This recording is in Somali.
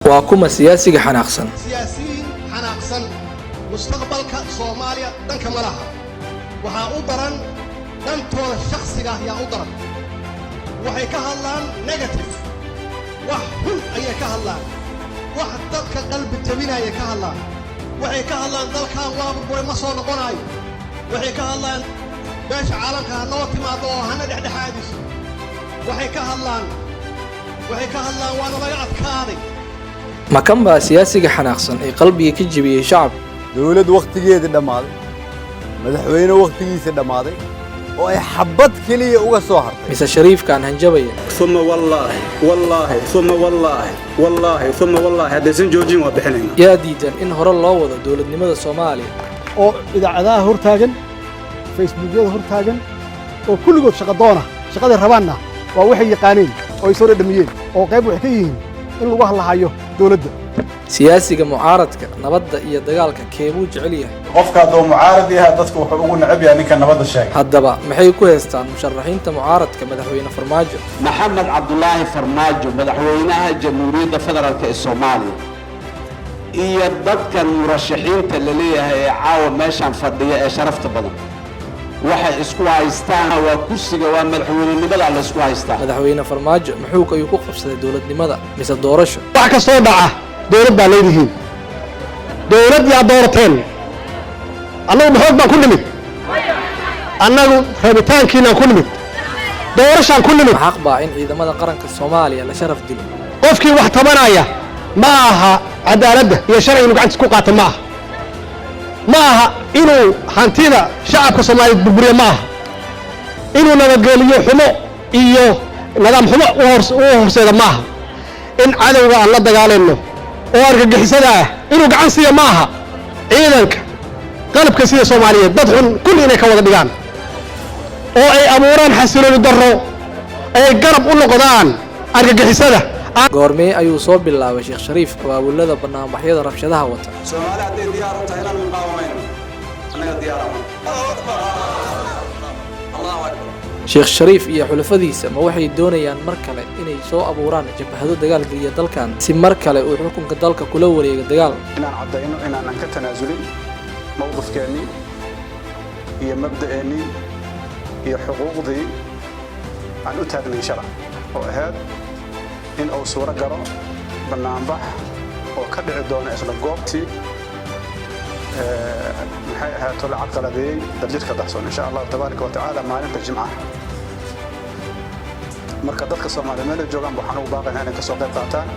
وكما سياسي حناقصن سياسيين حناقصن مستقبلك صوماليا دنك ملها وها أدران دنتوda shakhsiga ya udaran waxay ka hadlaan negative wax xun ay ka hadlaan wax dadka qalbi jabinaya ka hadlaan waxay ka hadlaan dalkan waaba boy ma soo noqonayo waxay ka hadlaan beesha caalamka noo timaado oo hana dhexdhexaadis waxay ka hadlaan waana laga adkaaday ma kan baa siyaasiga xanaaqsan ee qalbiga ka jabiyay shacab dawlad waqtigeeda dhamaaday madaxweyne waqtigiisa dhamaaday oo ay xabad kaliya uga soo hartay mise shariifkan hanjabaya thumma wallahi hadaysan joojin waa bixinayna yaa diidan in hore loo wado dawladnimada Soomaaliya oo idaacadaha hortaagan facebookyada hortaagan oo kulligood shaqada rabaana waa waxay yaqaaneen oo ay soo dhadhamiyeen oo qayb wax ka yihiin in lagu hadlahayo dawladda siyaasiga mucaaradka nabadda iyo dagaalka keebuu jecel yahay qofka doo mucaarad yahay dadku wuxuu ugu nacab yahay ninka nabadda sheegay haddaba maxay ku heestaan musharaxiinta mucaaradka madaxweyne Farmaajo maxamed cabdullaahi farmaajo madaxweynaha jamhuuriyadda federaalka ee Soomaaliya iyo dadka murashaxiinta la leeyahay ee caawa meeshan fadhiya ee sharafta badan waxay isku haystaan waa kursiga waa madaxweynenimada la isku haystaa madaxweyne Farmaajo muxuu ku qabsaday dawladnimada mise doorasho wax ka soo dhaca dawlad baa leeyihiin dawlad yaa doorateen annagu maxoog baan ku nimid annagu rabitaankiina ku nimid doorashaan ku nimid xaq baa in ciidamada qaranka Soomaaliya la sharaf dilo qofkii wax tabanaya ma aha cadaaladda iyo sharciga inuu gacanta ku qaato ma aha inuu hantida shacabka Soomaaliyeed burburiyo ma aha inuu nabadgeliyo xumo iyo nidaam xumo u horseeda ma aha in cadawga aan la dagaalayno oo argagixisada ah inuu gacan siiyo ma aha ciidanka qalabka sida Soomaaliyeed dad xun kulli inay ka wada dhigaan oo ay abuuraan xasilooni darro ay garab u noqdaan argagixisada goormee ayuu soo bilaabay Sheekh Shariif qawaawilada barnaamijyada rabshadaha wata Soomaaliya hadday diyaar u tahay inaan muqaawamayno anaga diyaar Allahu akbar Sheekh Shariif iyo xulafadiisa ma waxay doonayaan mar kale inay soo abuuraan jabhado dagaal galiya dalkan si mar kale uu xukunka dalka kula wareego dagaal inaan cadayno inaan ka tanaasulin mowqifkeeni iyo mabda'eeni iyo xuquuqdii aan u taagnay sharaf oo ahayd in uu suura galo barnaamij oo ka dhici doona isla goobtii maxay ahaato la caqaladeeyay darjirka daxsoon insha Allah tabaaraka wa taala maalinta jimcaha marka dadka Soomaaliyeed meel joogan waxaan ugu baaqaynaa inay ka soo qayb qaataan